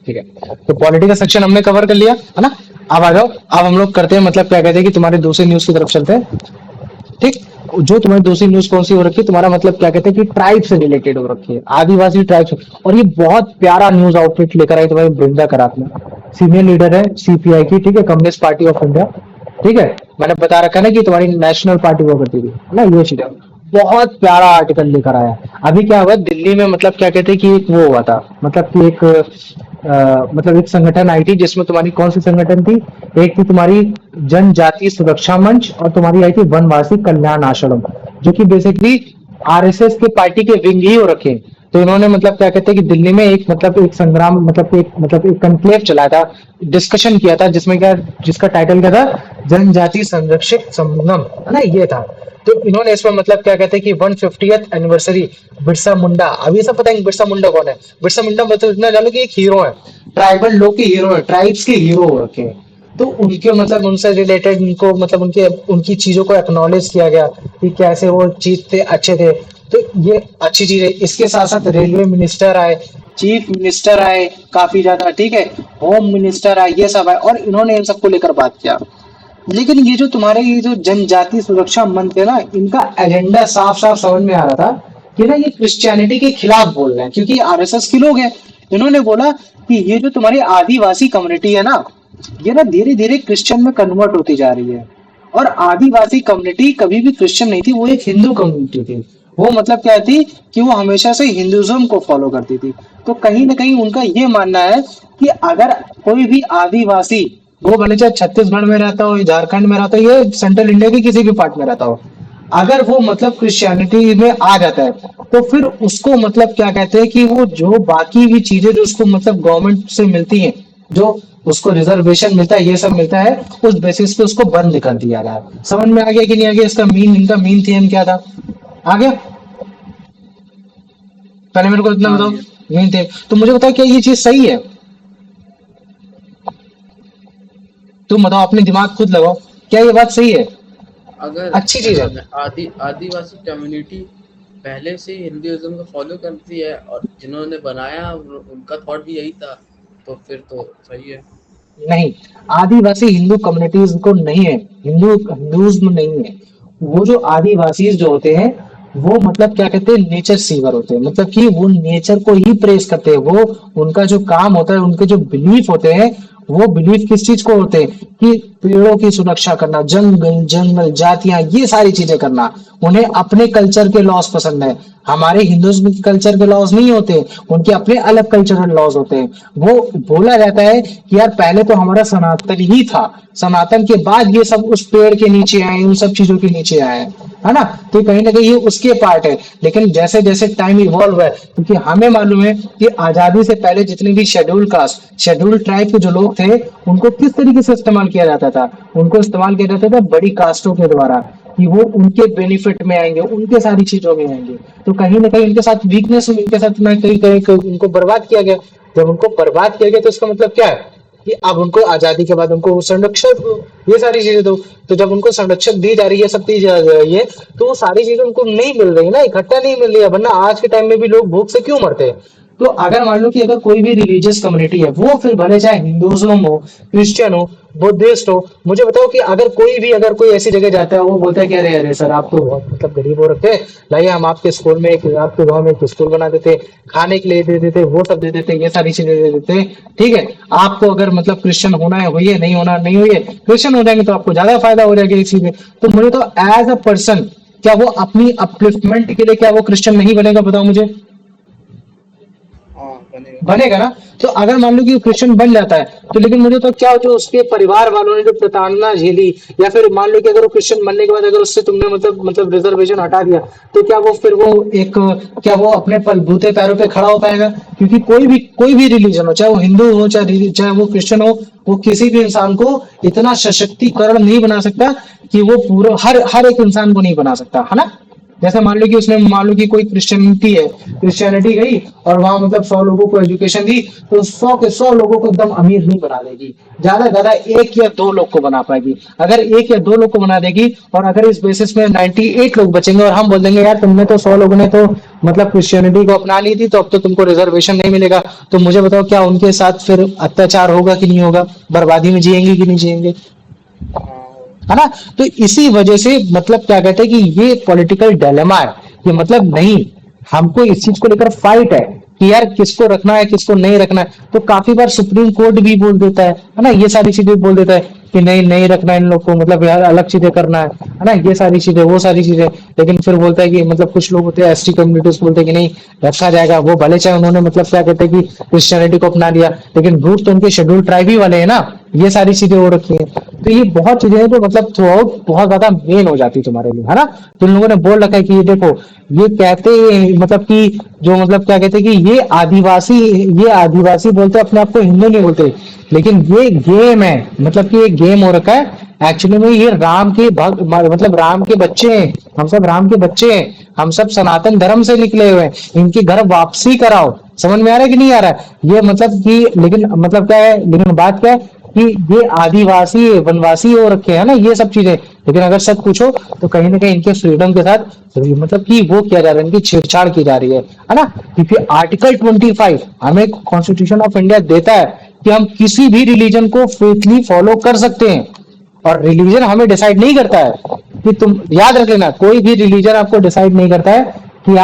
ठीक है, तो पॉलिटी का सेक्शन हमने कवर कर लिया है ना। अब आ जाओ, अब हम लोग करते हैं मतलब क्या कहते हैं कि तुम्हारे दूसरी न्यूज की तरफ चलते हैं। ठीक, जो तुम्हारी दूसरी न्यूज कौन सी हो रखी है, तुम्हारा मतलब क्या कहते हैं कि ट्राइब से रिलेटेड हो रखी है, आदिवासी ट्राइब से। और ये बहुत प्यारा न्यूज आउटलेट लेकर आई तुम्हारी बृंदा करात में, सीनियर लीडर है सीपीआई की, ठीक है, कम्युनिस्ट पार्टी ऑफ इंडिया। ठीक है, मैंने बता रखा है ना कि तुम्हारी नेशनल पार्टी हुआ करती थी ना, ये चीज है। बहुत प्यारा आर्टिकल लेकर आया। अभी क्या हुआ दिल्ली में, मतलब क्या कहते हैं कि एक वो हुआ था, मतलब कि एक मतलब एक संगठन आई थी जिसमें तुम्हारी कौन सी संगठन थी, एक थी तुम्हारी जनजातीय सुरक्षा मंच और तुम्हारी आई थी वनवासी कल्याण आश्रम, जो कि बेसिकली आरएसएस के पार्टी के विंग ही हो रखे हैं। तो इन्होंने मतलब क्या कहते हैं कि दिल्ली में एक मतलब एक संग्राम मतलब एक कन्क्लेव चलाया था, डिस्कशन किया था, जिसमें क्या, जिसका टाइटल क्या था, जनजाति संरक्षित संगम, है ना, ये था। तो इन्होंने इसमें मतलब क्या कहते हैं कि 150th एनिवर्सरी बिरसा मुंडा। अभी सब पता है बिरसा मुंडा कौन है। बिरसा मुंडा मतलब इतना जानो कि एक हीरो है, ट्राइबल लोग के हीरो है, ट्राइब्स के हीरो हो रखे हैं। तो उनके मतलब उनसे रिलेटेड उनको मतलब उनके उनकी चीजों को एक्नॉलेज किया गया कि कैसे वो चीज थे, अच्छे थे। तो ये अच्छी चीज है। इसके साथ साथ रेलवे मिनिस्टर आए, चीफ मिनिस्टर आए काफी ज्यादा, ठीक है, होम मिनिस्टर आए, ये सब आए और इन्होंने इन सबको लेकर बात किया। लेकिन ये जो तुम्हारे ये जो जनजाति सुरक्षा मंच है ना, इनका एजेंडा साफ साफ समझ में आ रहा था कि ना ये क्रिश्चियनिटी के खिलाफ बोल रहे हैं, क्योंकि आरएसएस के लोग हैं। इन्होंने बोला कि ये जो तुम्हारी आदिवासी कम्युनिटी है ना, ये ना धीरे धीरे क्रिश्चियन में कन्वर्ट होती जा रही है। और आदिवासी कम्युनिटी कभी भी क्रिश्चियन नहीं थी, वो एक हिंदू कम्युनिटी थी। वो मतलब क्या थी कि वो हमेशा से हिंदुज्म को फॉलो करती थी। तो कहीं ना कहीं उनका ये मानना है कि अगर कोई भी आदिवासी, वो भले चाहे छत्तीसगढ़ में रहता हो, झारखंड में रहता हो, ये सेंट्रल इंडिया के किसी भी पार्ट में रहता हो, अगर वो मतलब क्रिश्चियनिटी में आ जाता है, तो फिर उसको मतलब क्या कहते हैं कि वो जो बाकी भी चीजें जो उसको मतलब गवर्नमेंट से मिलती हैं, जो उसको रिजर्वेशन मिलता है, ये सब मिलता है, उस बेसिस पे उसको बंद कर दिया गया है। समझ में आ गया कि नहीं आ गया? इसका मीन, इनका मीन थीम क्या था, आ गया? पहले मेरे को इतना हाँ बताओ, ये मीन थीम। तो मुझे बताओ क्या ये चीज सही है? तुम बताओ, अपने दिमाग खुद लगाओ, क्या ये बात सही है, अगर अच्छी क्या चीज है? नाम है आदिवासी कम्युनिटी पहले से हिंदुइज्म को फॉलो करती है और जिन्होंने बनाया उनका थॉट भी यही था, तो फिर तो सही है। नहीं, आदिवासी हिंदू कम्युनिटीज को नहीं है, हिंदुइज्म नहीं है। वो जो आदिवासी जो होते हैं, वो मतलब क्या कहते हैं, नेचर सीवर होते हैं, मतलब कि वो नेचर को ही प्रेस करते हैं। वो उनका जो काम होता है, उनके जो बिलीफ होते हैं, वो बिलीफ किस चीज को होते हैं कि पेड़ों की सुरक्षा करना, जंगल जंगल जातियां, ये सारी चीजें करना। उन्हें अपने कल्चर के लॉस पसंद है। हमारे हिंदुइज्म के कल्चर के लॉज नहीं होते, उनके अपने अलग कल्चरल लॉज होते हैं। वो बोला जाता है कि यार पहले तो हमारा सनातन ही था, सनातन के बाद ये सब उस पेड़ के नीचे आए, उन सब चीजों के नीचे आए, है ना। तो कहीं ना कहीं ये उसके पार्ट है। लेकिन जैसे जैसे टाइम इवॉल्व है, क्योंकि हमें मालूम है कि आजादी से पहले जितने भी शेड्यूल कास्ट, शेड्यूल ट्राइब के जो लोग थे, उनको किस तरीके से इस्तेमाल किया जाता था, उनको इस्तेमाल किया जाता था बड़ी कास्टों के द्वारा, कि वो उनके बेनिफिट में आएंगे, उनके सारी चीजों में आएंगे। तो कहीं ना कहीं उनके साथ वीकनेस, उनके साथ ना कहीं कहीं उनको बर्बाद किया गया। जब उनको बर्बाद किया गया तो इसका मतलब क्या है कि अब उनको आजादी के बाद उनको संरक्षण, ये सारी चीजें दो। तो जब उनको संरक्षण दी जा रही है, सब दी जा रही है, तो वो सारी चीजें उनको नहीं मिल रही ना, इकट्ठा नहीं मिल रही है। वरना आज के टाइम में भी लोग भूख से क्यों मरते हैं? तो अगर मान लो कि अगर कोई भी रिलीजियस कम्युनिटी है, वो फिर भले चाहे हिंदुज्म हो, क्रिश्चियन हो, बुद्धिस्ट हो, मुझे बताओ कि अगर कोई भी अगर कोई ऐसी जगह जाता है, वो बोलता है कि अरे अरे सर, आप तो बहुत मतलब गरीब हो रखे हैं, लाइए हम आपके स्कूल में एक, आपके गांव में एक स्कूल बना देते, खाने के लिए दे देते, वो सब दे देते, ये सारी चीजें दे देते, ठीक है। आपको अगर मतलब क्रिश्चियन होना है होइए, नहीं होना नहीं होइए, क्रिश्चियन हो जाएंगे तो आपको ज्यादा फायदा हो जाएगा इसी में। तो मुझे तो एज अ पर्सन, क्या वो अपनी अपलिफ्टमेंट के लिए क्या वो क्रिश्चियन नहीं बनेगा, बताओ मुझे? हाँ बनेगा। बनेगा ना। तो अगर मान लो कि क्रिश्चियन बन जाता है, तो लेकिन मुझे तो क्या, जो उसके परिवार वालों ने जो प्रताड़ना झेली, या फिर मान लो कि अगर वो क्रिश्चियन बनने के बाद अगर उससे तुमने मतलब रिजर्वेशन हटा दिया, तो क्या वो फिर वो एक, क्या वो अपने बलबूते पैरों पे खड़ा हो पाएगा? क्योंकि कोई भी रिलीजन हो, चाहे वो हिंदू हो, चाहे वो क्रिश्चियन हो, वो किसी भी इंसान को इतना सशक्तिकरण नहीं बना सकता कि वो पूरा हर हर एक इंसान को नहीं बना सकता, है ना। जैसे मान लो कि उसने, मान लो कि कोई क्रिश्चियनिटी है, क्रिश्चियनिटी गई और वहां मतलब 100 लोगों को एजुकेशन दी, तो 100 के 100 लोगों को एकदम अमीर नहीं बना देगी, ज्यादा ज्यादा एक या दो लोग को बना पाएगी। अगर एक या दो लोग को बना देगी, और अगर इस बेसिस में 98 लोग बचेंगे और हम बोल देंगे यार तुमने तो 100 लोगों ने तो मतलब क्रिश्चियनिटी को अपना ली थी, तो अब तो तुमको रिजर्वेशन नहीं मिलेगा, तो मुझे बताओ क्या उनके साथ फिर अत्याचार होगा कि नहीं होगा, बर्बादी में जिएंगे कि नहीं जिएंगे, हाँ है ना। तो इसी वजह से मतलब क्या कहते हैं कि ये पॉलिटिकल डायलेमा है, कि मतलब नहीं, हमको इस चीज को लेकर फाइट है कि यार किसको रखना है किसको नहीं रखना है। तो काफी बार सुप्रीम कोर्ट भी बोल देता है ना, ये सारी चीजें बोल देता है कि नहीं नहीं रखना है इन लोग को, मतलब यार अलग चीजें करना है ना, ये सारी चीजें वो सारी चीजें। लेकिन फिर बोलता है कि मतलब कुछ लोग होते हैं एसटी कम्युनिटीज बोलते हैं कि नहीं रखा जाएगा, वो भले चाहे उन्होंने मतलब क्या कहते हैं कि क्रिश्चियनिटी को अपना लिया, लेकिन रूट तो उनके शेड्यूल ट्राइब ही वाले हैं ना, ये सारी चीजें हो रखी है। तो ये बहुत चीजें हैं जो मतलब थ्रू आउट बहुत ज्यादा मेन हो जाती है तुम्हारे लिए, है ना। तो इन लोगों ने बोल रखा है कि ये देखो, ये कहते हैं मतलब कि जो मतलब क्या कहते हैं कि ये आदिवासी बोलते हैं अपने आप को, हिंदू नहीं बोलते, लेकिन ये गेम है, मतलब कि ये गेम हो रखा है। एक्चुअली में ये राम के भक्त, मतलब राम के बच्चे हैं, हम सब राम के बच्चे हैं, हम सब सनातन धर्म से निकले हुए हैं, इनकी घर वापसी कराओ। समझ में आ रहा है कि नहीं आ रहा है ये मतलब कि, लेकिन मतलब क्या है, लेकिन बात क्या है कि ये आदिवासी वनवासी हो रखे हैं ना ये सब चीजें, लेकिन अगर सच पूछो तो कहीं ना कहीं इनके फ्रीडम के साथ मतलब कि वो किया जा रहा है, इनकी छेड़छाड़ की जा रही है ना। क्योंकि आर्टिकल 25 हमें कॉन्स्टिट्यूशन ऑफ इंडिया देता है कि हम किसी भी रिलीजन को फेथली फॉलो कर सकते हैं, और रिलीजन हमें डिसाइड नहीं करता है कि तुम, याद रख लेना, कोई भी रिलीजन आपको डिसाइड नहीं करता है कि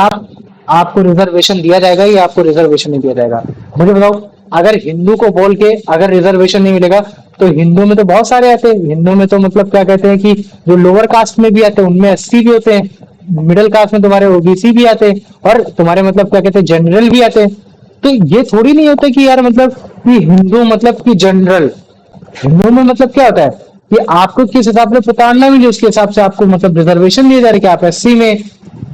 आपको रिजर्वेशन दिया जाएगा या आपको रिजर्वेशन नहीं दिया जाएगा। मुझे बताओ, अगर हिंदू को बोल के अगर रिजर्वेशन नहीं मिलेगा, तो हिंदू में तो बहुत सारे आते हैं, हिंदू में तो मतलब क्या कहते हैं कि जो लोअर कास्ट में भी आते हैं उनमें 80 भी होते हैं, मिडिल कास्ट में तुम्हारे ओबीसी भी आते हैं, और तुम्हारे मतलब क्या कहते हैं जनरल भी आते हैं। तो ये थोड़ी नहीं होता कि यार मतलब कि हिंदू मतलब कि जनरल, हिंदू में मतलब क्या होता है कि आपको किस हिसाब से प्रताड़ना मिली उसके हिसाब से आपको मतलब रिजर्वेशन दिए जा रहे, कि आप एससी में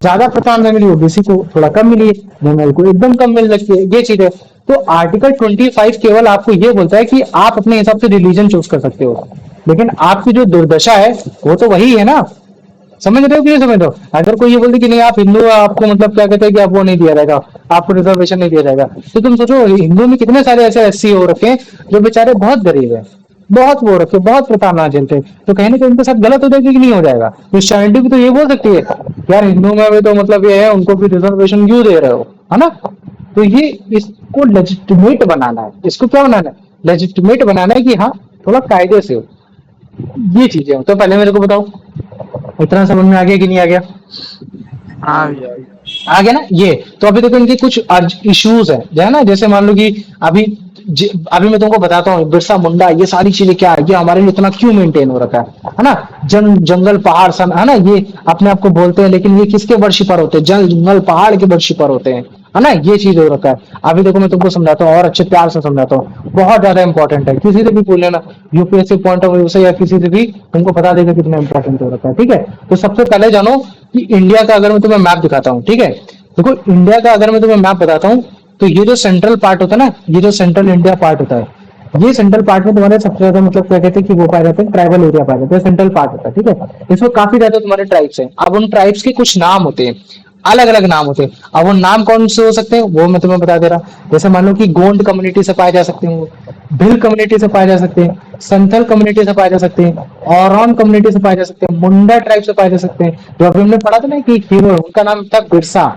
ज्यादा प्रताड़ना मिली, ओबीसी को थोड़ा कम मिली, जनरल को एकदम कम मिल सकती है, ये चीज है। तो आर्टिकल 25 केवल आपको ये बोलता है कि आप अपने हिसाब से रिलीजन चूज कर सकते हो, लेकिन आपकी जो दुर्दशा है वो तो वही है ना। समझ रहे हो कि नहीं समझ रहे हो? अगर कोई ये बोलते कि नहीं आप हिंदू हो, आपको मतलब क्या कहते हैं कि आप वो नहीं दिया जाएगा, आपको रिजर्वेशन नहीं दिया जाएगा, तो तुम सोचो हिंदू में कितने सारे ऐसे एससी हो रखे हैं जो बेचारे बहुत गरीब है, बहुत वो रखे, बहुत प्रताड़ना झेलते हैं, तो कहीं ना कहीं उनके साथ गलत हो जाएगी कि नहीं हो जाएगा। क्रिश्चियनिटी भी तो ये बोल सकती है यार हिंदू में भी तो मतलब ये है, उनको भी रिजर्वेशन क्यों दे रहे हो, है ना। तो ये इसको लेजिटिमेट बनाना है, इसको क्या बनाना है, लेजिटिमेट बनाना है कि हाँ थोड़ा कायदे से हो, ये चीजें हो। तो पहले मेरे को बताओ इतना समझ में आ गया कि नहीं आ गया? हाँ भैया। आ गया ना ये। तो अभी देखो इनके कुछ इश्यूज है जो है ना, जैसे मान लो कि अभी अभी मैं तुमको बताता हूँ बिरसा मुंडा ये सारी चीजें क्या है, ये हमारे लिए इतना क्यों मेंटेन हो रखा है ना। जंगल पहाड़ सन है ना, ये अपने आप को बोलते हैं, लेकिन ये किसके वर्षी पर होते हैं, जंगल पहाड़ के वर्षी पर होते हैं, है ना, ये चीज हो रखा है। अभी देखो मैं तुमको समझाता हूँ और अच्छे प्यार से समझाता हूँ, बहुत ज्यादा इंपॉर्टेंट है, किसी से भी पूछ लेना यूपीएससी पॉइंट ऑफ व्यू से या किसी से भी, तुमको बता देगा कितना इंपॉर्टेंट हो रखा है। ठीक है, तो सबसे पहले जानो कि इंडिया का अगर मैं तुम्हें मैप दिखाता हूँ, ठीक है, देखो इंडिया का अगर मैं तुम्हें मैप बताता हूँ, तो ये जो सेंट्रल पार्ट होता है ना, ये जो सेंट्रल इंडिया पार्ट होता है, ये सेंट्रल पार्ट में तुम्हारे सबसे ज्यादा मतलब क्या कहते हैं कि वो पाए जाते हैं, ट्राइबल एरिया पाए जाते हैं, सेंट्रल पार्ट होता है। ठीक है, इसमें काफी ज्यादा तुम्हारे ट्राइब्स हैं। अब उन ट्राइब्स के कुछ नाम होते हैं, अलग अलग नाम होते हैं। अब वो नाम कौन से हो सकते हैं वो मैं तुम्हें बता दे रहा। जैसे मान लो कि गोंड कम्युनिटी से पाए जा सकते हैं, भिल कम्युनिटी से पाए जा सकते हैं, संथल कम्युनिटी से पाए जा सकते हैं, औरन कम्युनिटी से पाए जा सकते हैं, मुंडा ट्राइब से पाए जा सकते हैं। जो अभी हमने पढ़ा था ना कि हीरो, उनका नाम था बिरसा,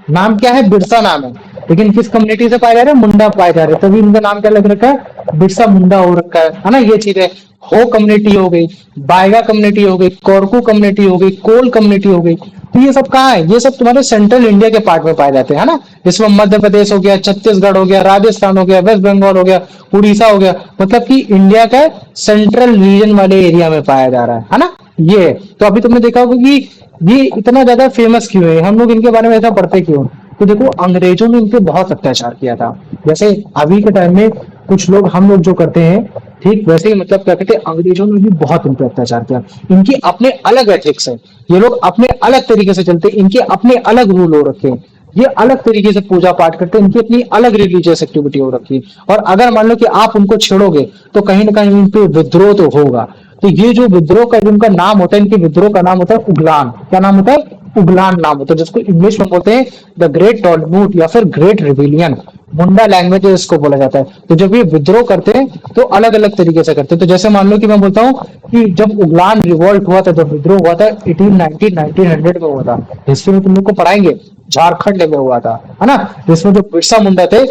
नाम क्या है, बिरसा नाम है, लेकिन किस कम्युनिटी से पाए जा रहे हैं, मुंडा पाए जा रहे हैं, तभी इनका नाम क्या लग रखा है, बिरसा मुंडा हो रखा है ना। ये चीज है। हो कम्युनिटी हो गई, बायगा कम्युनिटी हो गई, कोरकू कम्युनिटी हो गई, कोल कम्युनिटी हो गई। तो ये सब कहाँ है, ये सब तुम्हारे सेंट्रल इंडिया के पार्ट में पाए जाते हैं, है ना। इसमें मध्य प्रदेश हो गया, छत्तीसगढ़ हो गया, राजस्थान हो गया, वेस्ट बंगाल हो गया, उड़ीसा हो गया, मतलब कि इंडिया का सेंट्रल रीजन वाले एरिया में पाया जा रहा है ना। ये तो अभी तुमने देखा होगा कि ये इतना ज्यादा फेमस क्यों है, हम लोग इनके बारे में ऐसा पढ़ते क्यों। तो देखो अंग्रेजों ने इन पे बहुत अत्याचार किया था, जैसे अभी के टाइम में कुछ लोग हम लोग जो करते हैं, ठीक वैसे ही मतलब क्या कहते हैं, अंग्रेजों ने भी बहुत इन पे अत्याचार किया। इनकी अपने अलग एथिक्स है, ये लोग अपने अलग तरीके से चलते हैं, इनके अपने अलग रूल हो रखे हैं, ये अलग तरीके से पूजा पाठ करते हैं, इनकी अपनी अलग रिलीजियस एक्टिविटी हो रखी है। और अगर मान लो कि आप उनको छेड़ोगे तो कहीं ना कहीं इन पे विद्रोह तो होगा। तो ये जो विद्रोह का जिनका नाम होता है, इनके विद्रोह का नाम होता है उगलान। क्या नाम होता है, उगलान नाम होता है, जिसको इंग्लिश में बोलते हैं द ग्रेट टॉलमूट या फिर ग्रेट रिबिलियन। मुंडा लैंग्वेज इसको बोला जाता है। तो जब ये विद्रोह करते हैं तो अलग अलग तरीके से करते हैं। तो जैसे मान लो कि मैं बोलता हूँ कि जब उगलान रिवॉल्ट हुआ था, जब विद्रोह हुआ था 1890 1900 में हुआ था, हिस्ट्री में तुम लोग को पढ़ाएंगे, झारखंड में हुआ था, है ना, जिसमें जो बिरसा मुंडा थे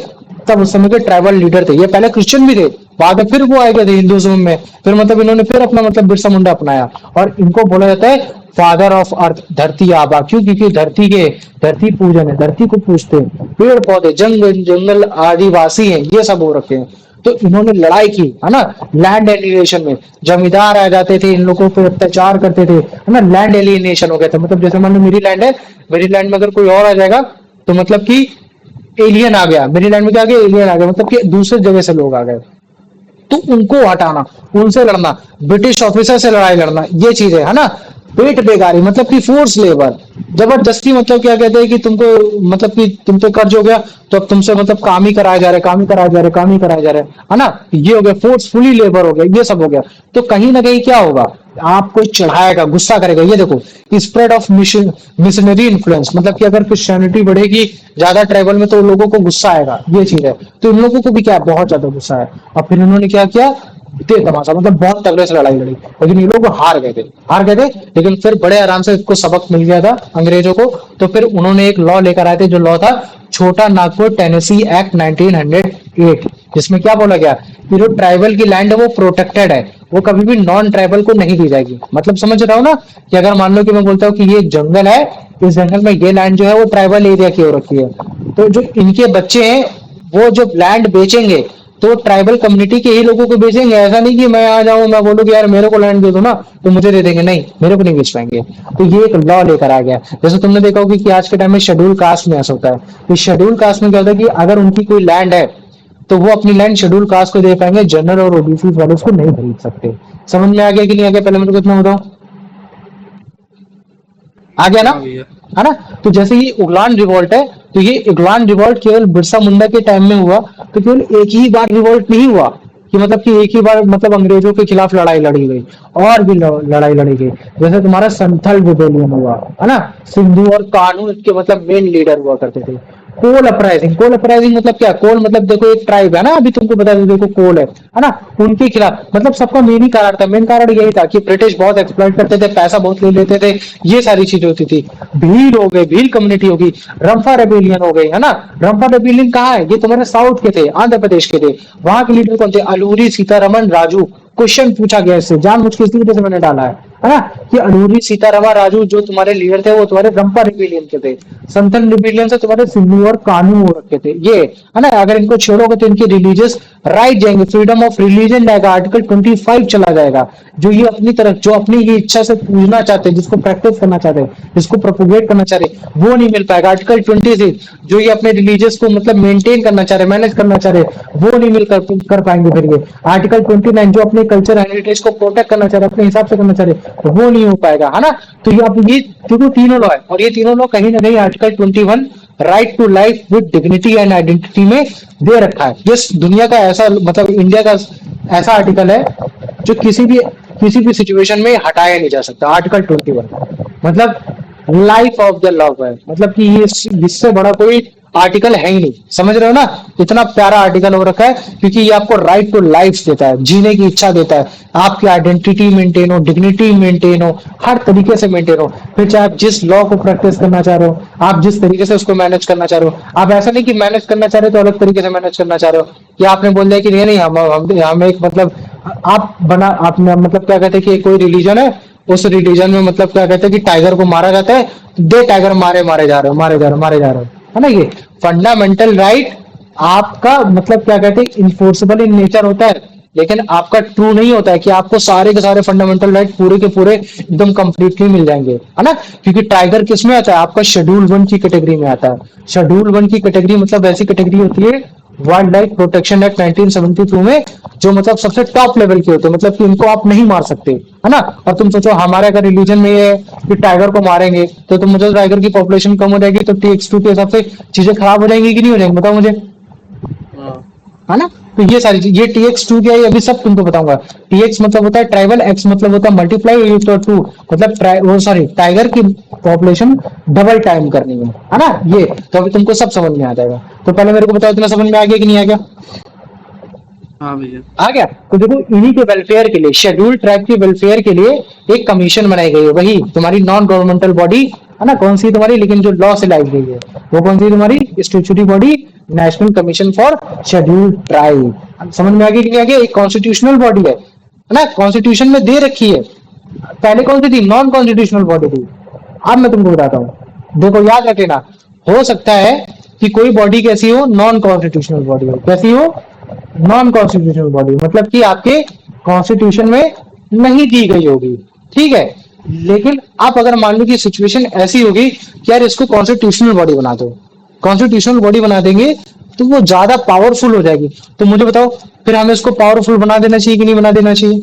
तब उस समय के ट्राइबल लीडर थे, ये पहले क्रिश्चियन भी थे, बाद में फिर वो आए गए थे हिंदुज्म में, फिर मतलब इन्होंने फिर अपना मतलब बिरसा मुंडा अपनाया, और इनको बोला जाता है फादर ऑफ अर्थ, धरती आबा। क्यों? क्योंकि धरती पूजन है, धरती को पूजते हैं, पेड़ पौधे जंगल जंगल आदिवासी हैं, ये सब हो रखे हैं। तो इन्होंने लड़ाई की, है ना, लैंड एलिनेशन में। जमींदार आ जाते थे, इन लोगों पे अत्याचार करते थे, है ना, लैंड एलिनेशन हो गया था। मतलब जैसे मान लो मेरी लैंड है, मेरी लैंड में अगर कोई और आ जाएगा तो मतलब कि एलियन आ गया मेरी लैंड में, क्या आ गया, एलियन आ गया, मतलब कि दूसरे जगह से लोग आ गए, तो उनको हटाना, उनसे लड़ना, ब्रिटिश ऑफिसर से लड़ाई लड़ना, ये चीज है ना। पेट बेगारी मतलब कि फोर्स लेबर, जबरदस्ती, मतलब क्या कहते हैं कि तुमको, मतलब कि तुम पे कर्ज हो गया तो अब तुमसे मतलब काम ही कराया जा रहा है, काम ही कराया जा रहा है, काम ही कराया जा रहा है ना। ये हो गया फोर्सफुली लेबर हो गया, ये सब हो गया। तो कहीं ना कहीं क्या होगा, आपको चढ़ाएगा, गुस्सा करेगा। ये देखो, स्प्रेड ऑफ मिशनरी इन्फ्लुएंस, मतलब कि अगर क्रिश्चियनिटी बढ़ेगी ज्यादा ट्राइबल में तो लोगों को गुस्सा आएगा, ये चीज है। तो इन लोगों को भी क्या बहुत ज्यादा गुस्सा है, और फिर इन्होंने क्या किया, तेज तमाशा, मतलब बहुत तगड़े से लड़ाई लड़ी, लेकिन ये लोग हार गए थे। लेकिन फिर बड़े आराम से इसको सबक मिल गया था अंग्रेजों को। तो फिर उन्होंने एक लॉ लेकर आए थे, जो लॉ था छोटा नागपुर टेनेसी एक्ट 1908, जिसमें क्या बोला गया कि जो ट्राइबल की लैंड है वो प्रोटेक्टेड है, वो कभी भी नॉन ट्राइबल को नहीं दी जाएगी। मतलब समझ रहा हो ना, कि अगर मान लो कि मैं बोलता हूँ कि ये जंगल है, इस जंगल में ये लैंड जो है वो ट्राइबल एरिया की हो रखी है, तो जो इनके बच्चे हैं वो जो लैंड बेचेंगे तो ट्राइबल कम्युनिटी के ही लोगों को बेचेंगे। ऐसा नहीं कि मैं आ जाऊं, मैं बोलूं कि यार मेरे को लैंड दे दो ना तो मुझे दे देंगे, नहीं, मेरे को नहीं बेच पाएंगे। तो ये एक लॉ लेकर आ गया। जैसे तुमने देखा होगा कि आज के टाइम में शेड्यूल कास्ट में ऐसा होता है, तो शेड्यूल कास्ट में क्या होता है कि अगर उनकी कोई लैंड है तो वो अपनी लैंड शेड्यूल कास्ट को दे पाएंगे, जनरल और ओबीसी वाले उसको नहीं खरीद सकते। समझ में आ गया कि नहीं आ गया? पहले मेरे को इतना बताओ, आ गया ना, हाँ भैया। है ना। तो जैसे ये उगलान रिवॉल्ट है, तो ये उगलान रिवॉल्ट केवल बिरसा मुंडा के टाइम में हुआ, तो केवल एक ही बार रिवॉल्ट नहीं हुआ कि मतलब कि एक ही बार मतलब अंग्रेजों के खिलाफ लड़ाई लड़ी गई, और भी लड़ाई लड़ी गई। जैसे तुम्हारा संथल रिबेलियन हुआ, है ना, सिंधु और कान्हू इसके मतलब मेन लीडर हुआ करते थे। कोल अपराइजिंग मतलब क्या, कोल मतलब देखो एक ट्राइब है ना, अभी तुमको बता दो, देखो कोल है ना, उनके खिलाफ मतलब सबका मेन ही कारण था, मेन कारण यही था कि ब्रिटिश बहुत एक्सप्लॉइट करते थे, पैसा बहुत ले लेते थे, ये सारी चीजें होती थी। भील हो गए, भील कम्युनिटी होगी, रंफा रेबिलियन हो गई, है ना। रंफा रेबिलियन कहाँ है, ये तुम्हारे साउथ के थे, आंध्र प्रदेश के थे। वहां के लीडर कौन थे, अलूरी सीतारमन राजू। क्वेश्चन पूछा गया इससे, जानबूझ के इसी वजह से मैंने डाला है ना, कि अलूरी सीतारमन राजू जो तुम्हारे लीडर थे वो तुम्हारे रंपा रिबिलियन के थे। संथल रिबिलियन से तुम्हारे सिंधु और कानू हो रखे थे, ये है ना। अगर इनको छोड़ोगे तो इनकी रिलीजियस राइट जाएंगे, फ्रीडम ऑफ रिलीजन जाएगा, आर्टिकल 25 चला जाएगा। जो ये अपनी तरफ, जो अपनी ये इच्छा से पूजना चाहते हैं, जिसको प्रैक्टिस करना चाहते हैं, जिसको प्रोपोगेट करना चाह रहे, वो नहीं मिल पाएगा। आर्टिकल 26 जो ये अपने रिलीजियस को मतलब मेंटेन करना चाह रहे, मैनेज करना चाह रहे, वो नहीं मिल कर पाएंगे। फिर ये आर्टिकल 29 जो अपने कल्चर एंड हेरिटेज को प्रोटेक्ट करना चाह रहे, अपने हिसाब से करना चाह रहे, वो नहीं हो पाएगा, है ना। तो ये अब ये जो तीनों लॉ है, और ये तीनों लॉ कहीं ना कहीं article 21 right to life with dignity and identity में दे रखा है। ये दुनिया का ऐसा मतलब इंडिया का ऐसा आर्टिकल है जो किसी भी सिचुएशन में हटाया नहीं जा सकता। आर्टिकल 21 मतलब लाइफ ऑफ द लव है, मतलब कि ये इससे बड़ा कोई आर्टिकल है ही नहीं। समझ रहे हो ना, इतना प्यारा आर्टिकल हो रखा है, क्योंकि ये आपको राइट टू लाइफ देता है, जीने की इच्छा देता है, आपकी आइडेंटिटी मेंटेन हो, डिग्निटी मेंटेन हो, हर तरीके से मेंटेन हो। फिर चाहे आप जिस लॉ को प्रैक्टिस करना चाह रहे हो, आप जिस तरीके से उसको मैनेज करना चाह रहे हो, आप ऐसा नहीं कि मैनेज करना चाह रहे हो तो अलग तरीके से मैनेज करना चाह रहे हो, कि आपने बोल दिया कि नहीं नहीं हम एक मतलब आपने मतलब क्या कहते हैं कि कोई रिलीजन है, उस रिलीजन में मतलब क्या कहते हैं कि टाइगर को मारा जाता है, दे टाइगर मारे मारे जा रहे हो, मारे जा रहे हो, है ना। ये फंडामेंटल राइट आपका मतलब क्या कहते हैं इन्फोर्सेबल इन नेचर होता है, लेकिन आपका ट्रू नहीं होता है कि आपको सारे के सारे फंडामेंटल राइट पूरे के पूरे एकदम कंप्लीटली मिल जाएंगे, है ना। क्योंकि टाइगर किस में आता है, आपका शेड्यूल 1 की कैटेगरी में आता है। शेड्यूल 1 की कैटेगरी मतलब ऐसी कैटेगरी होती है वाइल्ड लाइफ प्रोटेक्शन एक्ट 1972 में, जो मतलब सबसे टॉप लेवल के होते हैं, मतलब कि इनको आप नहीं मार सकते, है ना। और तुम सोचो हमारे अगर रिलीजन में ये है कि टाइगर को मारेंगे तो मुझे टाइगर की पॉपुलेशन कम हो जाएगी, तो TX2 के हिसाब से चीजें खराब हो जाएंगी कि नहीं हो जाएंगी, बताओ मुझे, हाँ। है ना। तो ये सारी चीज, ये TX2 क्या है ये अभी सब तुमको बताऊंगा। TX मतलब होता है ट्राइबल, X मतलब होता है मल्टीप्लाई, टू मतलब वो सॉरी टाइगर की पॉपुलेशन डबल टाइम करनी है ना। ये तो अभी तुमको सब समझ में आ जाएगा। तो पहले मेरे को बताओ इतना समझ में आ गया कि नहीं आ गया? हाँ भैया। आ गया। तो देखो इन्हीं के वेलफेयर के लिए, शेड्यूल्ड ट्राइब के वेलफेयर के लिए एक कमीशन बनाई गई है, वही तुम्हारी नॉन गवर्नमेंटल बॉडी है ना। कौन सी तुम्हारी, लेकिन जो लॉ से लाई गई है वो कौन सी तुम्हारी, statutory body, national commission for scheduled tribe. समझ में आ गया कि नहीं आ गया? एक कॉन्स्टिट्यूशनल बॉडी है ना, कॉन्स्टिट्यूशन में दे रखी है। पहले कौन सी थी, नॉन कॉन्स्टिट्यूशनल बॉडी थी। अब मैं तुमको बताता हूँ, देखो याद रखना, हो सकता है कि कोई बॉडी कैसी हो, नॉन कॉन्स्टिट्यूशनल बॉडी हो। कैसी हो? नॉन कॉन्स्टिट्यूशनल बॉडी, मतलब कि आपके कॉन्स्टिट्यूशन में नहीं दी गई होगी, ठीक है। लेकिन आप अगर मान लो कि सिचुएशन ऐसी होगी कि यार इसको कॉन्स्टिट्यूशनल बॉडी बना दो, कॉन्स्टिट्यूशनल बॉडी बना देंगे तो वो ज्यादा पावरफुल हो जाएगी। तो मुझे बताओ फिर हमें इसको पावरफुल बना देना चाहिए कि नहीं बना देना चाहिए?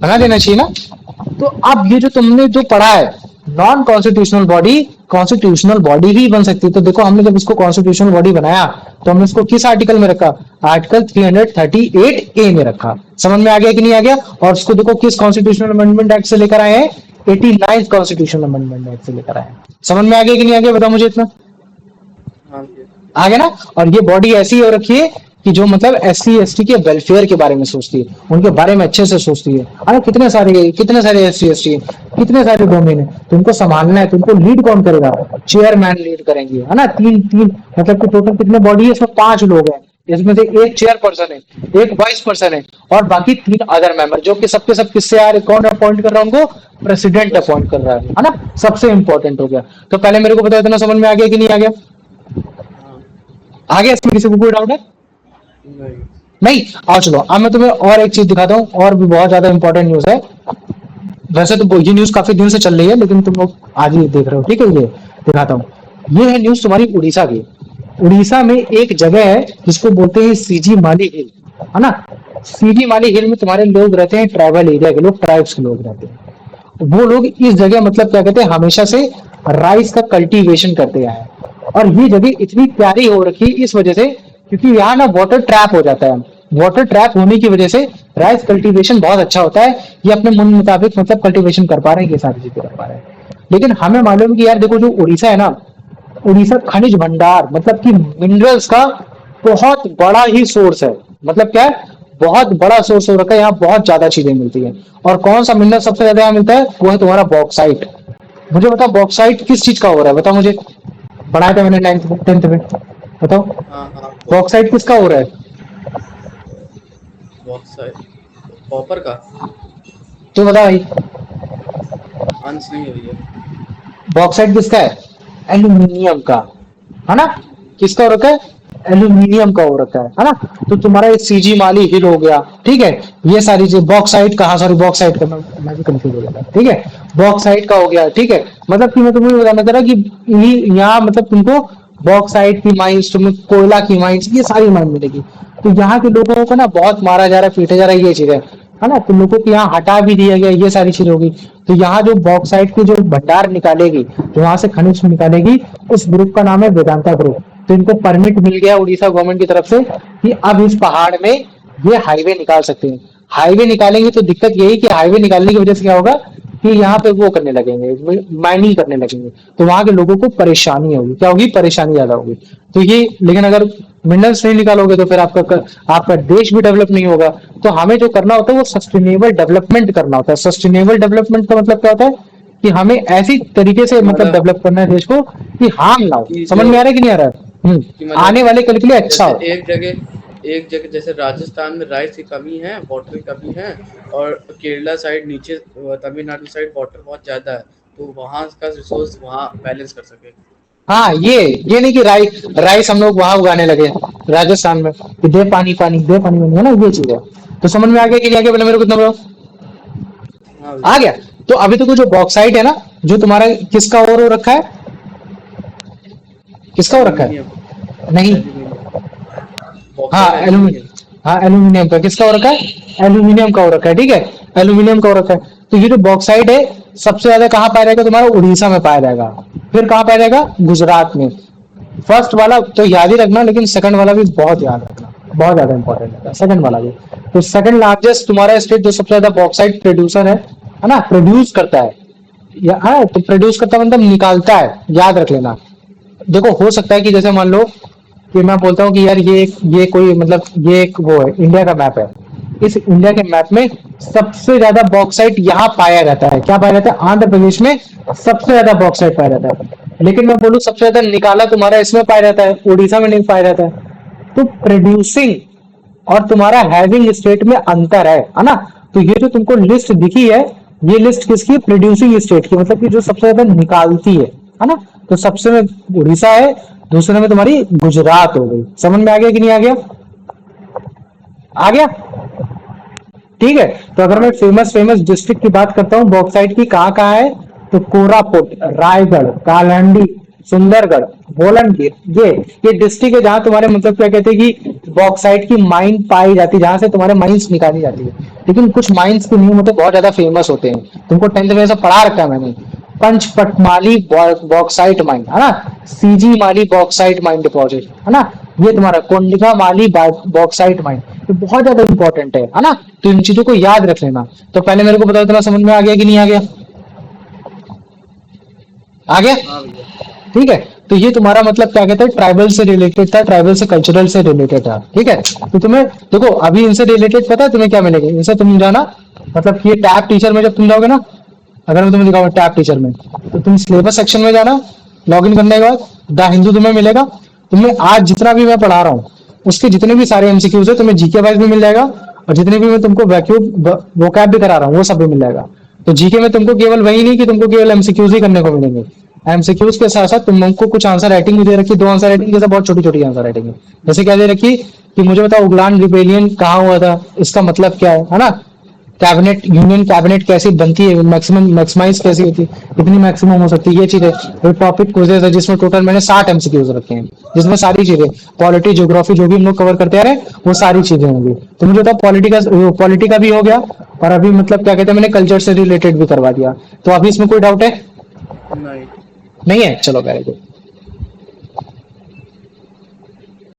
बना देना चाहिए ना। तो अब ये जो तुमने जो पढ़ा है, non constitutional body constitutional body ही बन सकती है। तो देखो हमने जब इसको कॉन्स्टिट्यूशनल बॉडी बनाया तो हमने इसको किस आर्टिकल में रखा, आर्टिकल 338A में रखा। समझ में आ गया कि नहीं आ गया? और उसको देखो किस कॉन्स्टिट्यूशनल अमेंडमेंट एक्ट से लेकर आए हैं, 89 कॉन्स्टिट्यूशनल अमेंडमेंट एक्ट से लेकर आए हैं। समझ में आ गया कि नहीं आ गया? बताओ मुझे इतना। हाँ भैया। आ गया ना। और ये बॉडी ऐसी हो रखी है कि जो मतलब SC ST के वेलफेयर के बारे में सोचती है, उनके बारे में अच्छे से सोचती है। अरे कितने सारे SC ST है, कितने सारे डोमेन है, तुमको संभालना है। तुमको लीड कौन करेगा? चेयरमैन लीड करेंगे, है ना। तीन तीन मतलब कि टोटल कितने बॉडी है, इसमें 5 लोग हैं। इसमें से एक चेयरपर्सन है, एक वाइस पर्सन है, और बाकी 3 अदर मेंबर, जो कि सबके सब किससे आ रहे, कौन अपॉइंट कर रहा है उनको? प्रेसिडेंट अपॉइंट कर रहा है ना। सबसे इंपॉर्टेंट हो गया। तो पहले मेरे को बताओ इतना समझ में आ गया कि नहीं आ गया? हाँ। आगे इसमें किसी को कोई डाउट है? नहीं। नहीं। आओ चलो अब मैं तुम्हें और एक चीज दिखाता हूँ, और भी बहुत ज्यादा इंपॉर्टेंट न्यूज है। वैसे तो ये न्यूज काफी दिन से चल रही है, लेकिन तुम लोग आज ही देख रहे हो, ठीक है। ये दिखाता हूँ, ये है न्यूज तुम्हारी उड़ीसा की। उड़ीसा में एक जगह है जिसको बोलते हैं सीजी माली हिल, है ना। सीजी माली हिल में तुम्हारे लोग रहते हैं, ट्राइबल एरिया के लोग, ट्राइब्स के लोग रहते हैं। वो लोग इस जगह मतलब क्या कहते हैं, हमेशा से राइस का कल्टीवेशन करते आए हैं। और ये जगह इतनी प्यारी हो रखी है इस वजह से, क्योंकि यहाँ ना वाटर ट्रैप हो जाता है। वाटर ट्रैप होने की वजह से राइस कल्टीवेशन बहुत अच्छा होता है। ये अपने मन मुताबिक मतलब कल्टीवेशन कर पा रहे हैं, ये सारी चीजें कर पा रहे हैं। लेकिन हमें मालूम है कि यार देखो जो उड़ीसा है ना, उड़ीसा खनिज भंडार मतलब कि मिनरल्स का बहुत बड़ा ही सोर्स है। मतलब क्या है, बहुत बड़ा सोर्स हो रखा है। यहाँ बहुत ज्यादा चीजें मिलती है। और कौन सा मिनरल सबसे ज्यादा यहाँ मिलता है, वो है तुम्हारा बॉक्साइट। मुझे बताओ बॉक्साइट किस चीज का हो रहा है, बताओ मुझे। पढ़ाया था मैंने 9th 10th में, बताओ। हाँ हाँ। बॉक्साइट किसका हो रहा है? बॉक्साइट कॉपर का। तो बता भाई, आंसर नहीं है भैया। बॉक्साइट किसका है? एल्यूमिनियम का, है ना। किसका हो रखा है? एल्यूमिनियम का हो रखा है ना। तो तुम्हारा एक सीजी माली हिल हो गया, ठीक है। ये सारी चीज, बॉक्साइट कहा, सॉरी बॉक्साइट का मैं भी कंफ्यूज हो गया था, ठीक है। बॉक्साइट का हो गया, ठीक है। मतलब कि मैं तुम्हें बताना चाह रहा कि यहाँ मतलब तुमको बॉक्साइट की माइंस, तुम्हें कोयला की माइंस, ये सारी माइन मिलेगी। तो यहाँ के लोगों को ना बहुत मारा जा रहा है, पीटा जा रहा है, ये चीज है ना। तो लोगों को यहाँ हटा भी दिया गया, ये सारी चीज होगी। तो यहाँ जो बॉक्साइट की जो भंडार निकालेगी, जो वहां से खनिज निकालेगी, उस ग्रुप का नाम है वेदांता ग्रुप। तो इनको परमिट मिल गया उड़ीसा गवर्नमेंट की तरफ से कि अब इस पहाड़ में ये हाईवे निकाल सकते हैं। हाईवे निकालेंगे तो दिक्कत यही कि हाईवे निकालने की वजह से क्या होगा कि यहाँ पे वो करने लगेंगे, माइनिंग करने लगेंगे। तो वहां के लोगों को परेशानी होगी, क्या होगी? परेशानी ज्यादा होगी। तो ये, लेकिन अगर मिनरल्स नहीं निकालोगे तो फिर आपका देश भी डेवलप नहीं होगा। तो हमें जो करना होता है वो सस्टेनेबल डेवलपमेंट करना होता है। सस्टेनेबल डेवलपमेंट का मतलब क्या होता है कि हमें ऐसी तरीके से मतलब डेवलप करना है देश को कि हार्म ना हो। कि समझ जो में आ रहा है कि नहीं आ रहा है? कि मतलब आने वाले कल के लिए अच्छा जैसे हो। एक जगह जैसे राजस्थान में राइस की कमी है, वाटर की कमी है, और केरला साइड नीचे तमिलनाडु साइड वाटर बहुत ज्यादा है, तो वहाँ का रिसोर्स वहाँ बैलेंस कर सके। हाँ, ये नहीं कि राइस हम लोग वहां उगाने लगे राजस्थान में कि दे पानी पानी, दे पानी पानी, है ना, ये चीज है। तो समझ में आ गया कि नहीं आ गया? पहले मेरे को इतना बताओ। हाँ आ भैया। गया। तो अभी तक जो बॉक्साइट है ना, जो तुम्हारा किसका और हो रखा है, किसका हो रखा एल्यूमिनियम। है? नहीं। एल्यूमिनियम। हाँ बॉक्साइट एल्यूमिनियम, एल्यूमिनियम। हाँ एल्यूमिनियम का किसका हो रखा है? एल्यूमिनियम का हो रखा है, ठीक है। एल्यूमिनियम का हो रखा है। तो ये जो बॉक्साइट है सबसे ज्यादा कहाँ पाया जाएगा? तुम्हारा उड़ीसा में पाया जाएगा। फिर कहाँ पाया जाएगा? गुजरात में। फर्स्ट वाला तो याद ही रखना, लेकिन सेकंड वाला भी बहुत याद रखना, बहुत ज्यादा इंपॉर्टेंट है सेकंड वाला भी। तो सेकंड लार्जेस्ट तुम्हारा स्टेट जो सबसे ज्यादा बॉक्साइट प्रोड्यूसर है ना, प्रोड्यूस करता है, या है तो प्रोड्यूस करता मतलब निकालता है, याद रख लेना। देखो हो सकता है कि जैसे मान लो कि मैं बोलता हूँ कि यार ये कोई मतलब ये एक वो है, इंडिया का मैप है, इस इंडिया के मैप में सबसे ज्यादा बॉक्साइट यहाँ पाया जाता है, क्या पाया जाता है, आंध्र प्रदेश में सबसे ज्यादा बॉक्साइट पाया जाता है। लेकिन मैं बोलूँ सबसे ज्यादा निकाला तुम्हारा इसमें पाया जाता है, उड़ीसा में नहीं पाया जाता है। तो प्रोड्यूसिंग और तुम्हारा हैविंग स्टेट में अंतर है ना। तो ये जो तुमको लिस्ट दिखी है, ये लिस्ट किसकी, प्रोड्यूसिंग स्टेट की, मतलब कि जो सबसे ज्यादा निकालती है ना। तो सबसे में उड़ीसा है, दूसरे में तुम्हारी गुजरात हो गई। समझ में आ गया कि नहीं आ गया, आ गया, ठीक है। तो अगर मैं फेमस फेमस डिस्ट्रिक्ट की बात करता हूँ बॉक्साइट की, कहाँ कहाँ है, तो कोरापुट, रायगढ़, कालहंडी, सुंदरगढ़, बोलनगिर, ये डिस्ट्रिक्ट है जहां तुम्हारे मतलब क्या कहते हैं कि बॉक्साइट की माइन पाई जाती है, जहां से तुम्हारे माइंस निकाली जाती है। लेकिन कुछ माइंस के नियम होते हैं बहुत ज्यादा फेमस होते हैं, तुमको 10th में से पढ़ा रखा है मैंने। पंचपटमाली बॉक्साइट माइन है ना, सीजी माली बॉक्साइट माइन डिपॉजिट है ना, ये तुम्हारा कोंडिगा माली बॉक्साइट माइन, ये बहुत ज्यादा इंपॉर्टेंट है ना। तो इन चीजों को याद रख लेना। तो पहले मेरे को बताओ इतना समझ में आ गया कि नहीं आ गया, आ गया, हाँ भैया। ठीक है। तो ये तुम्हारा मतलब क्या कहते हैं, ट्राइबल से रिलेटेड था, ट्राइबल से कल्चरल से रिलेटेड था, ठीक है। तो तुम्हें देखो अभी इनसे रिलेटेड पता है तुम्हें क्या मिलेगा, इनसे तुम जाना मतलब कि ये टैब टीचर में जब तुम जाओगे ना, अगर मैं तुम्हें दिखाऊंगा टैब टीचर में, तो तुम सिलेबस सेक्शन में जाना, लॉग इन करने के बाद द हिंदू तुम्हें मिलेगा। तुम्हें आज जितना भी मैं पढ़ा रहा हूँ उसके जितने भी सारे एमसीक्यूज है तुम्हें जीके वाइज भी मिल जाएगा, और जितने भी मैं तुमको वैक्यूम वोकैब भी करा रहा हूँ वो सब भी मिल जाएगा। तो जीके में तुमको केवल वही नहीं कि तुमको केवल एमसीक्यूज ही करने को मिलेंगे, एमसीक्यूज के साथ साथ तुमको कुछ आंसर राइटिंग भी दे रखी, 2 आंसर राइटिंग जैसे बहुत छोटी छोटी आंसर राइटिंग है। जैसे क्या दे रखी कि मुझे बताओ उगलान रिबेलियन कहाँ हुआ था, इसका मतलब क्या है ना, कैबिनेट यूनियन कैबिनेट कैसी बनती है, मैक्सिमम मैक्सिमाइज कैसी होती है, कितनी मैक्सिमम हो सकती है, ये चीजें। तो टॉपिक क्विज़ेस है जिसमें टोटल मैंने 60 एमसीक्यूज रखे हैं, जिसमें सारी चीजें पॉलिटी ज्योग्राफी जो भी हम लोग कवर करते आ रहे हैं वो सारी चीजें होंगी। तो मुझे बताओ पॉलिटी का भी हो गया, और अभी मतलब क्या कहते हैं मैंने कल्चर से रिलेटेड भी करवा दिया। तो अभी इसमें कोई डाउट है, नहीं। नहीं है, चलो वेरी गुड।